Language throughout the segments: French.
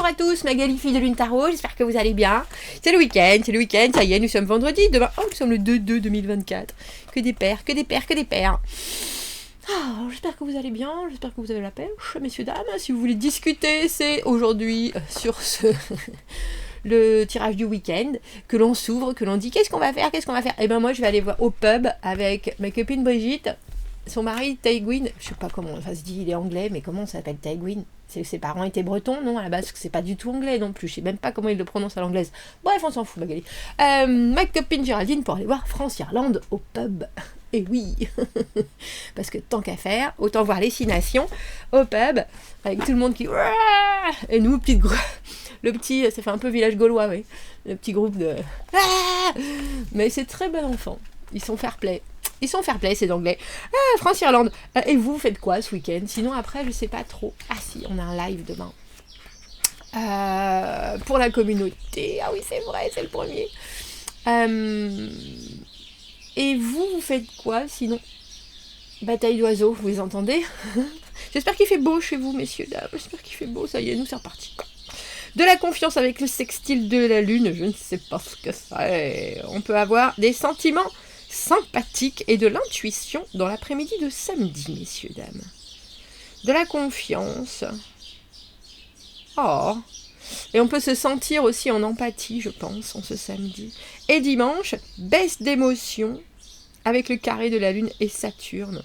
Bonjour à tous, Magali, fille de Lune Tarot, j'espère que vous allez bien. C'est le week-end, ça y est, nous sommes vendredi, demain, nous sommes le 2/2/2024. Que des pères. J'espère que vous allez bien, j'espère que vous avez la pêche, messieurs, dames. Si vous voulez discuter, c'est aujourd'hui sur le tirage du week-end, que l'on s'ouvre, que l'on dit qu'est-ce qu'on va faire. Et ben moi, je vais aller voir au pub avec ma copine Brigitte, son mari Taïguin, je sais pas comment ça se dit, il est anglais, mais comment ça s'appelle Taïguin? Ses parents étaient bretons, non, à la base, parce que c'est pas du tout anglais non plus, je sais même pas comment il le prononce à l'anglaise. Bref, on s'en fout, Magali. Ma copine Géraldine pour aller voir France-Irlande au pub. Et oui, parce que tant qu'à faire, autant voir les 6 nations au pub, avec tout le monde qui... Et nous, le petit, ça fait un peu village gaulois, oui. Le petit groupe de... Mais c'est très bon enfant, ils sont fair-play. C'est d'anglais. France-Irlande. Et vous faites quoi ce week-end? Sinon, après, je sais pas trop. Ah si, on a un live demain. Pour la communauté. Ah oui, c'est vrai, c'est le premier. Et vous faites quoi sinon? Bataille d'oiseaux, vous les entendez? J'espère qu'il fait beau chez vous, messieurs, dames. J'espère qu'il fait beau. Ça y est, nous, c'est reparti. De la confiance avec le sextile de la lune. Je ne sais pas ce que c'est. On peut avoir des sentiments sympathique et de l'intuition dans l'après-midi de samedi, messieurs, dames. De la confiance. Oh. Et on peut se sentir aussi en empathie, je pense, en ce samedi. Et dimanche, baisse d'émotion avec le carré de la Lune et Saturne.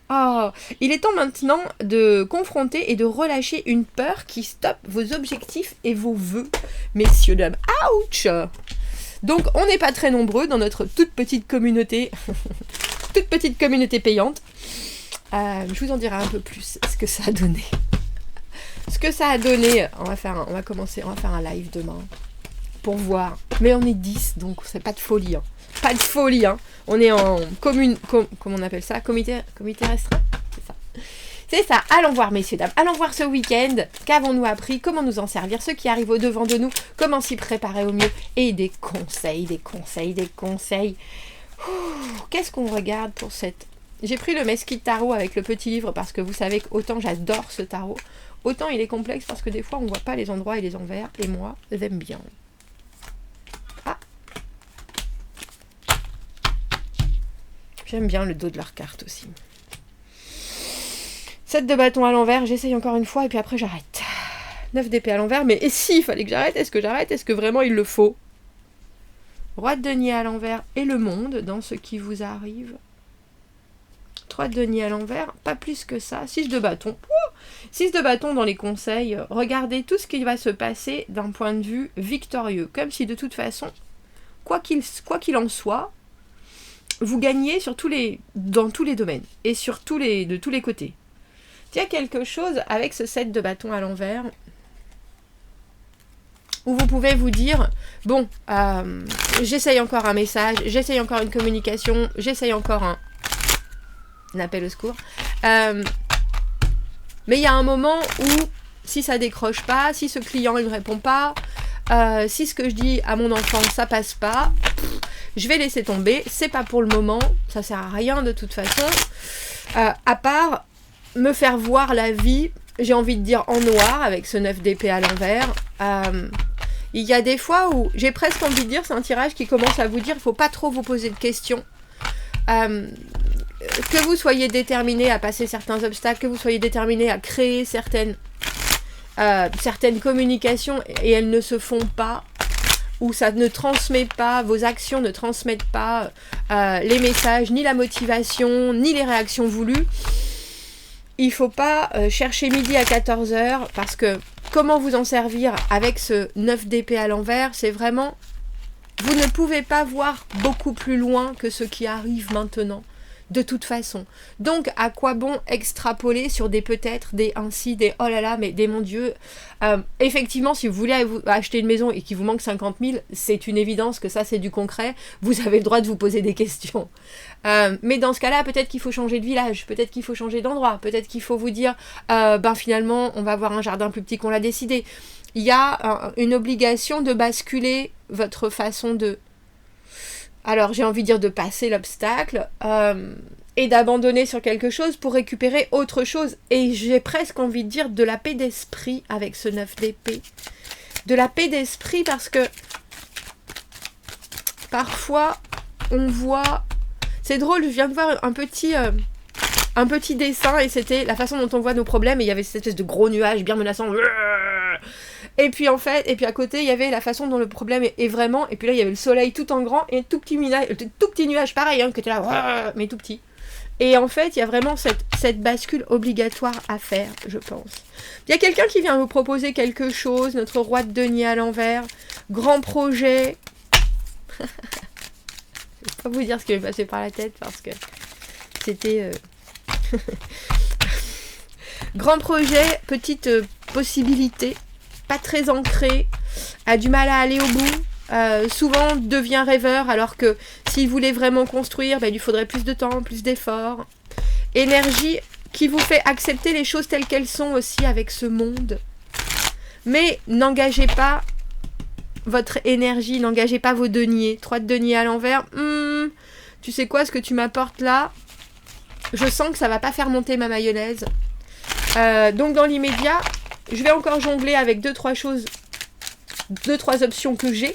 Oh, il est temps maintenant de confronter et de relâcher une peur qui stoppe vos objectifs et vos vœux, messieurs, dames. Ouch! Donc, on n'est pas très nombreux dans notre toute petite communauté payante. Je vous en dirai un peu plus ce que ça a donné. On va faire un live demain pour voir. Mais on est 10, donc c'est pas de folie. Pas de folie, hein. On est en comment on appelle ça? Comité restreint? C'est ça, allons voir, messieurs, dames, allons voir ce week-end, qu'avons-nous appris, comment nous en servir, ce qui arrive au-devant de nous, comment s'y préparer au mieux, et des conseils. Qu'est-ce qu'on regarde pour cette... J'ai pris le Mesquite Tarot avec le petit livre, parce que vous savez qu'autant j'adore ce tarot, autant il est complexe, parce que des fois on ne voit pas les endroits et les envers, et moi, j'aime bien. Ah, j'aime bien le dos de leur carte aussi. 7 de bâton à l'envers, j'essaye encore une fois et puis après j'arrête. 9 d'épée à l'envers, mais et si il fallait que j'arrête? Est-ce que j'arrête? Est-ce que vraiment il le faut? Roi de denier à l'envers et le monde dans ce qui vous arrive. 3 de denier à l'envers, pas plus que ça. 6 de bâton. 6 de bâton dans les conseils. Regardez tout ce qui va se passer d'un point de vue victorieux. Comme si de toute façon, quoi qu'il en soit, vous gagnez dans tous les domaines et de tous les côtés. Il y a quelque chose avec ce 7 de bâton à l'envers où vous pouvez vous dire, bon, j'essaye encore un message, j'essaye encore une communication, j'essaye encore un appel au secours. Mais il y a un moment où, si ça décroche pas, si ce client il me répond pas, si ce que je dis à mon enfant ça passe pas, je vais laisser tomber, c'est pas pour le moment, ça sert à rien de toute façon, à part me faire voir la vie, j'ai envie de dire en noir, avec ce 9 d'épée à l'envers. Il y a des fois où j'ai presque envie de dire, c'est un tirage qui commence à vous dire, il ne faut pas trop vous poser de questions. Que vous soyez déterminé à passer certains obstacles, que vous soyez déterminé à créer certaines communications et elles ne se font pas, ou ça ne transmet pas, vos actions ne transmettent pas les messages, ni la motivation, ni les réactions voulues. Il ne faut pas chercher midi à 14h parce que comment vous en servir avec ce 9 d'épée à l'envers, c'est vraiment... Vous ne pouvez pas voir beaucoup plus loin que ce qui arrive maintenant, de toute façon. Donc, à quoi bon extrapoler sur des peut-être, des ainsi, des oh là là, mais des mon Dieu. Effectivement, si vous voulez acheter une maison et qu'il vous manque 50 000, c'est une évidence que ça, c'est du concret. Vous avez le droit de vous poser des questions. Mais dans ce cas-là, peut-être qu'il faut changer de village, peut-être qu'il faut changer d'endroit, peut-être qu'il faut vous dire, finalement, on va avoir un jardin plus petit qu'on l'a décidé. Il y a une obligation de basculer votre façon de... Alors, j'ai envie de dire de passer l'obstacle. et d'abandonner sur quelque chose pour récupérer autre chose. Et j'ai presque envie de dire de la paix d'esprit avec ce 9 d'épée. De la paix d'esprit parce que parfois on voit... C'est drôle, je viens de voir un petit dessin et c'était la façon dont on voit nos problèmes et il y avait cette espèce de gros nuage bien menaçant. Et puis en fait, et puis à côté, il y avait la façon dont le problème est vraiment. Et puis là, il y avait le soleil tout en grand et un tout petit nuage pareil, hein, qui était là, mais tout petit. Et en fait, il y a vraiment cette bascule obligatoire à faire, je pense. Il y a quelqu'un qui vient vous proposer quelque chose, notre roi de denier à l'envers, grand projet. Je ne vais pas vous dire ce qui m'est passé par la tête parce que c'était... Grand projet, petite possibilité, pas très ancré, a du mal à aller au bout, souvent devient rêveur alors que s'il voulait vraiment construire, il lui faudrait plus de temps, plus d'efforts. Énergie qui vous fait accepter les choses telles qu'elles sont aussi avec ce monde. Mais n'engagez pas votre énergie, n'engagez pas vos deniers. 3 de deniers à l'envers, tu sais quoi, ce que tu m'apportes là, je sens que ça va pas faire monter ma mayonnaise. Donc dans l'immédiat, je vais encore jongler avec 2-3 choses, 2-3 options que j'ai.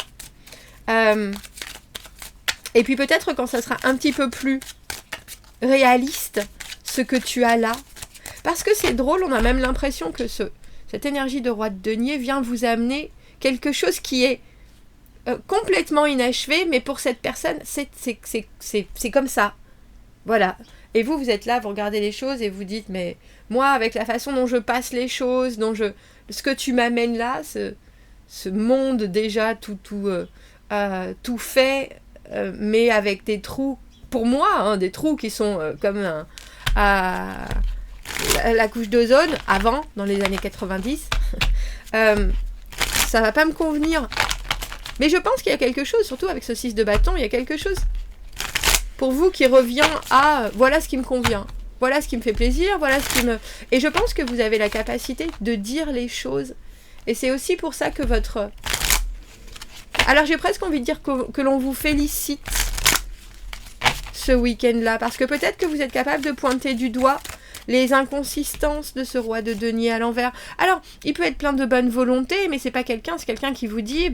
Et puis peut-être quand ça sera un petit peu plus réaliste, ce que tu as là. Parce que c'est drôle, on a même l'impression que cette énergie de roi de denier vient vous amener quelque chose qui est complètement inachevé, mais pour cette personne, c'est comme ça. Voilà. Et vous êtes là, vous regardez les choses et vous dites, mais moi, avec la façon dont je passe les choses, ce que tu m'amènes là, ce monde déjà tout fait, mais avec des trous, pour moi, hein, des trous qui sont comme la couche d'ozone, avant, dans les années 90, ça va pas me convenir. Mais je pense qu'il y a quelque chose, surtout avec ce 6 de bâton, il y a quelque chose pour vous qui revient à voilà ce qui me convient, voilà ce qui me fait plaisir, voilà ce qui me... Et je pense que vous avez la capacité de dire les choses. Et c'est aussi pour ça que votre... Alors j'ai presque envie de dire que l'on vous félicite ce week-end-là, parce que peut-être que vous êtes capable de pointer du doigt les inconsistances de ce roi de denier à l'envers. Alors, il peut être plein de bonne volonté, mais c'est quelqu'un qui vous dit,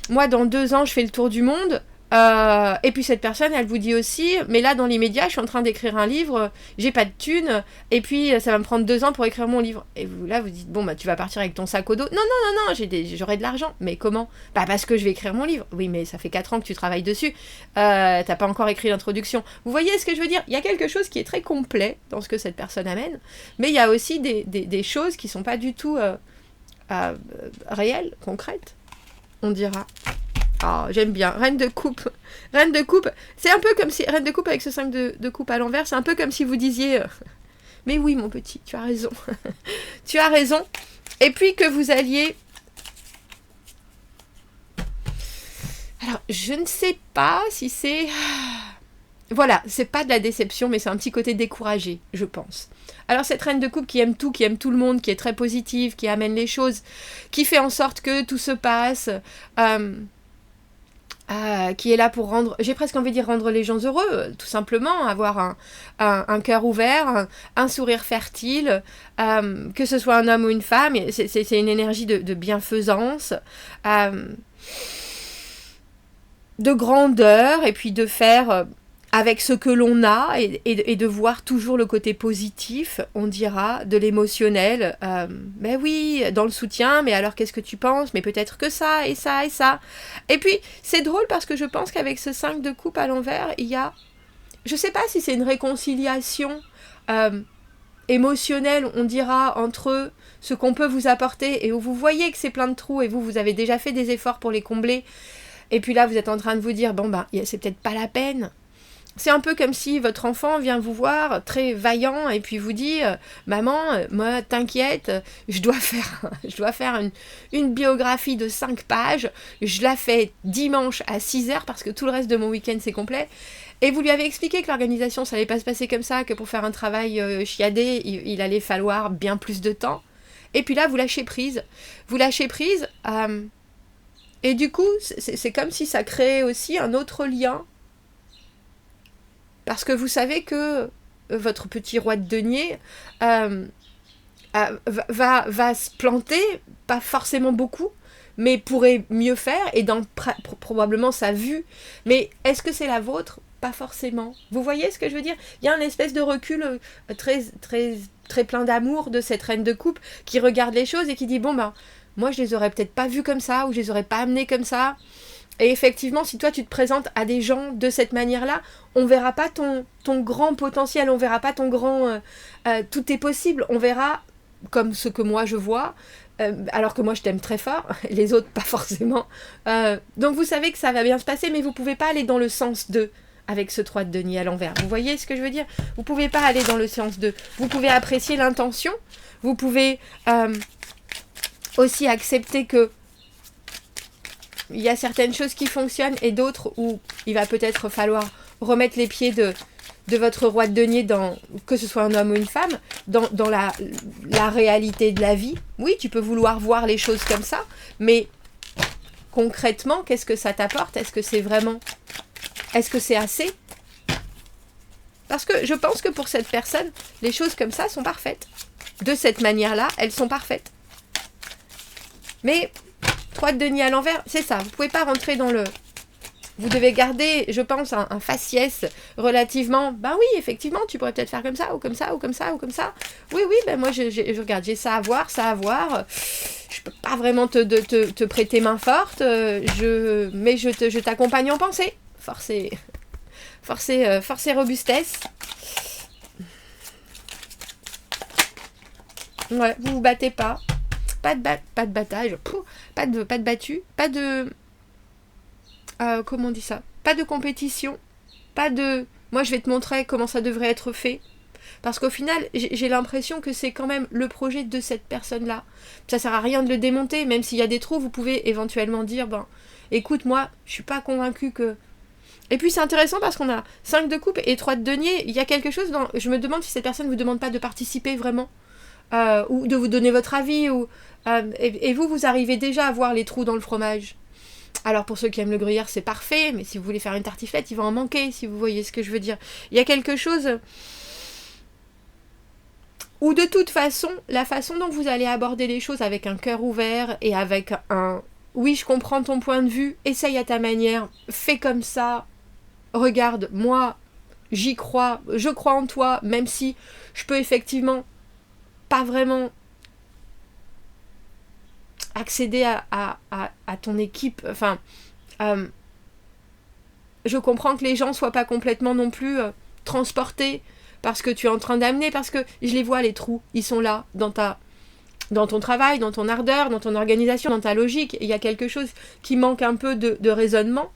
moi dans 2 ans je fais le tour du monde. Et puis cette personne, elle vous dit aussi, mais là dans l'immédiat, je suis en train d'écrire un livre, j'ai pas de thunes, et puis ça va me prendre 2 ans pour écrire mon livre. Et vous là, vous dites, bon tu vas partir avec ton sac au dos. Non, j'aurai de l'argent. Mais comment ? Parce que je vais écrire mon livre. Oui, mais ça fait 4 ans que tu travailles dessus. T'as pas encore écrit l'introduction. Vous voyez ce que je veux dire ? Il y a quelque chose qui est très complet dans ce que cette personne amène, mais il y a aussi des choses qui sont pas du tout réelles, concrètes, on dira. Oh, j'aime bien. Reine de coupe. Reine de coupe. C'est un peu comme si... Reine de coupe avec ce 5 de coupe à l'envers, c'est un peu comme si vous disiez... mais oui, mon petit, tu as raison. Tu as raison. Et puis que vous alliez... Alors, je ne sais pas si c'est... Voilà, c'est pas de la déception, mais c'est un petit côté découragé, je pense. Alors cette reine de coupe qui aime tout le monde, qui est très positive, qui amène les choses, qui fait en sorte que tout se passe... qui est là pour rendre, j'ai presque envie de dire rendre les gens heureux, tout simplement, avoir un cœur ouvert, un sourire fertile, que ce soit un homme ou une femme, c'est une énergie de bienfaisance, de grandeur, et puis de faire avec ce que l'on a, et de voir toujours le côté positif, on dira, de l'émotionnel. Mais oui, dans le soutien, mais alors qu'est-ce que tu penses ? Mais peut-être que ça, et ça, et ça. Et puis, c'est drôle parce que je pense qu'avec ce 5 de coupe à l'envers, il y a... Je sais pas si c'est une réconciliation émotionnelle, on dira, entre ce qu'on peut vous apporter, et où vous voyez que c'est plein de trous, et vous avez déjà fait des efforts pour les combler. Et puis là, vous êtes en train de vous dire, c'est peut-être pas la peine. C'est un peu comme si votre enfant vient vous voir, très vaillant, et puis vous dit « Maman, moi, t'inquiète, je dois faire une biographie de 5 pages, je la fais dimanche à 6h parce que tout le reste de mon week-end, c'est complet. » Et vous lui avez expliqué que l'organisation, ça allait pas se passer comme ça, que pour faire un travail chiadé, il allait falloir bien plus de temps. Et puis là, vous lâchez prise. Et du coup, c'est comme si ça créait aussi un autre lien. Parce que vous savez que votre petit roi de denier va se planter, pas forcément beaucoup, mais pourrait mieux faire et dans probablement sa vue. Mais est-ce que c'est la vôtre? Pas forcément. Vous voyez ce que je veux dire? Il y a une espèce de recul très, très, très plein d'amour de cette reine de coupe qui regarde les choses et qui dit bon ben moi je les aurais peut-être pas vues comme ça ou je les aurais pas amenées comme ça. Et effectivement, si toi tu te présentes à des gens de cette manière-là, on verra pas ton grand potentiel, on verra pas ton grand tout est possible, on verra comme ce que moi je vois, alors que moi je t'aime très fort, les autres pas forcément. Donc vous savez que ça va bien se passer, mais vous pouvez pas aller dans le sens de avec ce 3 de denier à l'envers. Vous voyez ce que je veux dire? Vous pouvez pas aller dans le sens de. Vous pouvez apprécier l'intention, vous pouvez aussi accepter que il y a certaines choses qui fonctionnent et d'autres où il va peut-être falloir remettre les pieds de votre roi de denier, que ce soit un homme ou une femme, dans la réalité de la vie. Oui, tu peux vouloir voir les choses comme ça, mais concrètement, qu'est-ce que ça t'apporte? Est-ce que c'est vraiment... Est-ce que c'est assez? Parce que je pense que pour cette personne, les choses comme ça sont parfaites. De cette manière-là, elles sont parfaites. Mais 3 de denier à l'envers, c'est ça. Vous ne pouvez pas rentrer dans le... Vous devez garder, je pense, un faciès relativement... Ben oui, effectivement, tu pourrais peut-être faire comme ça, ou comme ça, ou comme ça, ou comme ça. Oui, ben moi, je regarde, j'ai ça à voir, ça à voir. Je peux pas vraiment te prêter main forte, mais je t'accompagne en pensée. Force et robustesse. Ouais, vous battez pas. Pas de bataille, pas de battu, pas de... comment on dit ça? Pas de compétition, pas de... Moi, je vais te montrer comment ça devrait être fait. Parce qu'au final, j'ai l'impression que c'est quand même le projet de cette personne-là. Ça sert à rien de le démonter, même s'il y a des trous, vous pouvez éventuellement dire, écoute, moi, je suis pas convaincue que... Et puis c'est intéressant parce qu'on a 5 de coupe et 3 de denier. Il y a quelque chose dans... Je me demande si cette personne ne vous demande pas de participer vraiment. Ou de vous donner votre avis. Et vous arrivez déjà à voir les trous dans le fromage. Alors pour ceux qui aiment le gruyère, c'est parfait. Mais si vous voulez faire une tartiflette, il va en manquer, si vous voyez ce que je veux dire. Il y a quelque chose... Ou de toute façon, la façon dont vous allez aborder les choses avec un cœur ouvert et avec un... Oui, je comprends ton point de vue, essaye à ta manière, fais comme ça... Regarde, moi, j'y crois, je crois en toi, même si je peux effectivement pas vraiment accéder à ton équipe. Enfin, je comprends que les gens soient pas complètement non plus transportés parce que tu es en train d'amener, parce que je les vois, les trous, ils sont là, dans ton travail, dans ton ardeur, dans ton organisation, dans ta logique. Il y a quelque chose qui manque un peu de raisonnement.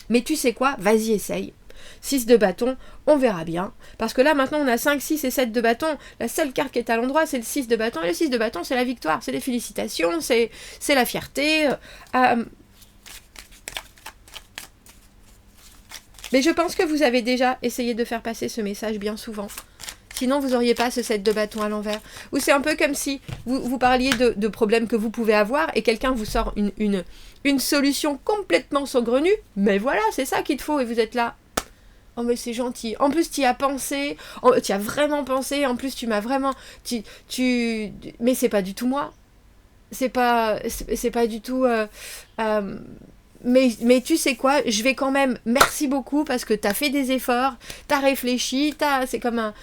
Mais tu sais quoi? Vas-y, essaye. 6 de bâton, on verra bien. Parce que là, maintenant, on a 5, 6 et 7 de bâton. La seule carte qui est à l'endroit, c'est le 6 de bâton. Et le 6 de bâton, c'est la victoire, c'est les félicitations, c'est la fierté. Mais je pense que vous avez déjà essayé de faire passer ce message bien souvent. Sinon, vous n'auriez pas ce 7 de bâton à l'envers. Ou c'est un peu comme si vous parliez de problèmes que vous pouvez avoir et quelqu'un vous sort une solution complètement saugrenue. Mais voilà, c'est ça qu'il te faut. Et vous êtes là. Oh, mais c'est gentil. En plus, tu y as pensé. Tu as vraiment pensé. En plus, tu m'as vraiment... Mais c'est pas du tout moi. C'est pas du tout... Mais tu sais quoi, je vais quand même, merci beaucoup parce que t'as fait des efforts, t'as réfléchi, c'est comme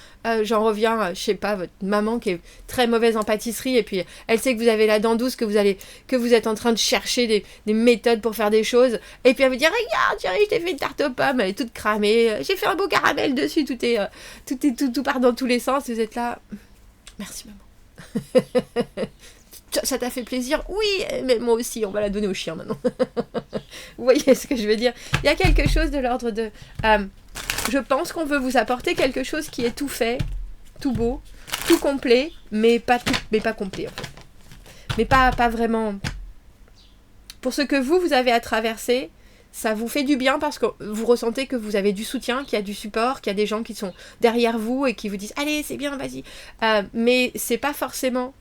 j'en reviens, je sais pas, votre maman qui est très mauvaise en pâtisserie et puis elle sait que vous avez la dent douce, que vous êtes en train de chercher des méthodes pour faire des choses et puis elle vous dit, regarde chérie, je t'ai fait une tarte aux pommes, elle est toute cramée, j'ai fait un beau caramel dessus, tout part dans tous les sens, vous êtes là, merci maman. Ça t'a fait plaisir? Oui, mais moi aussi, on va la donner au chien maintenant. Vous voyez ce que je veux dire? Il y a quelque chose de l'ordre de... je pense qu'on veut vous apporter quelque chose qui est tout fait, tout beau, tout complet, mais pas complet en fait. Mais pas vraiment... Pour ce que vous avez à traverser, ça vous fait du bien parce que vous ressentez que vous avez du soutien, qu'il y a du support, qu'il y a des gens qui sont derrière vous et qui vous disent « Allez, c'est bien, vas-y ». Mais c'est pas forcément...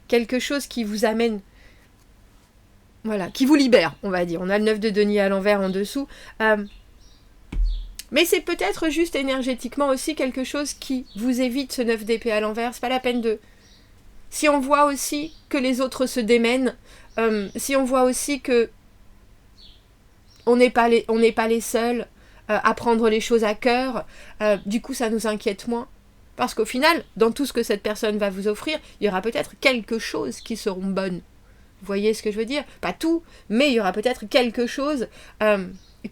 quelque chose qui vous amène, voilà, qui vous libère, on va dire. On a le 9 de denier à l'envers en dessous. Mais c'est peut-être juste énergétiquement aussi quelque chose qui vous évite ce 9 d'épée à l'envers. C'est pas la peine de... Si on voit aussi que les autres se démènent, si on voit aussi que on n'est pas les seuls à prendre les choses à cœur, du coup ça nous inquiète moins. Parce qu'au final, dans tout ce que cette personne va vous offrir, il y aura peut-être quelque chose qui seront bonnes. Vous voyez ce que je veux dire? Pas tout, mais il y aura peut-être quelque chose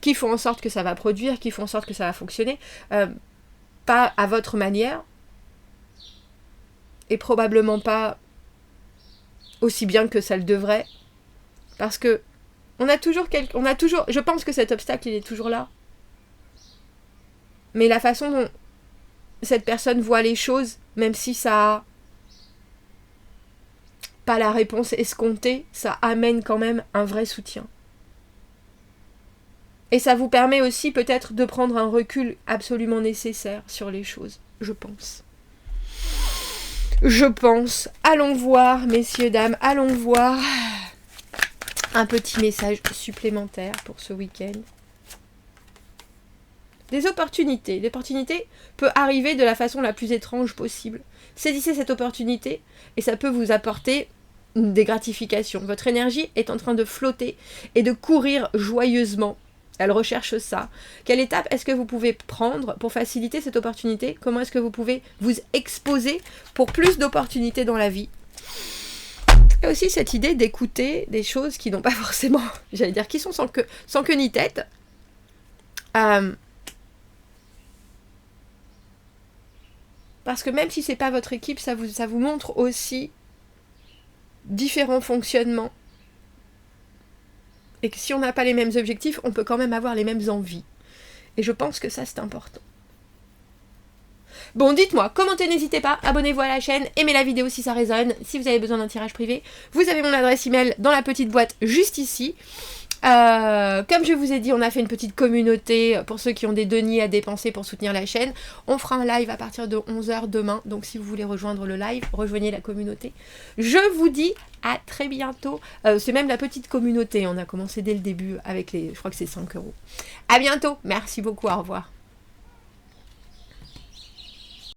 qui font en sorte que ça va produire, qui font en sorte que ça va fonctionner, pas à votre manière, et probablement pas aussi bien que ça le devrait, parce que je pense que cet obstacle, il est toujours là. Mais la façon dont cette personne voit les choses, même si ça a pas la réponse escomptée, ça amène quand même un vrai soutien. Et ça vous permet aussi peut-être de prendre un recul absolument nécessaire sur les choses, je pense. Allons voir, messieurs, dames, allons voir un petit message supplémentaire pour ce week-end. Des opportunités. L'opportunité peut arriver de la façon la plus étrange possible. Saisissez cette opportunité et ça peut vous apporter des gratifications. Votre énergie est en train de flotter et de courir joyeusement. Elle recherche ça. Quelle étape est-ce que vous pouvez prendre pour faciliter cette opportunité? Comment est-ce que vous pouvez vous exposer pour plus d'opportunités dans la vie? Il y a aussi cette idée d'écouter des choses qui n'ont pas forcément, j'allais dire, qui sont sans queue ni tête. Parce que même si c'est pas votre équipe, ça vous montre aussi différents fonctionnements. Et que si on n'a pas les mêmes objectifs, on peut quand même avoir les mêmes envies. Et je pense que ça, c'est important. Bon, dites-moi, commentez, n'hésitez pas, abonnez-vous à la chaîne, aimez la vidéo si ça résonne. Si vous avez besoin d'un tirage privé, vous avez mon adresse email dans la petite boîte juste ici. Comme je vous ai dit, on a fait une petite communauté pour ceux qui ont des deniers à dépenser pour soutenir la chaîne. On fera un live à partir de 11h demain, donc si vous voulez rejoindre le live, rejoignez la communauté. Je vous dis à très bientôt. C'est même la petite communauté, on a commencé dès le début avec je crois que c'est 5 €. À bientôt, merci beaucoup, au revoir.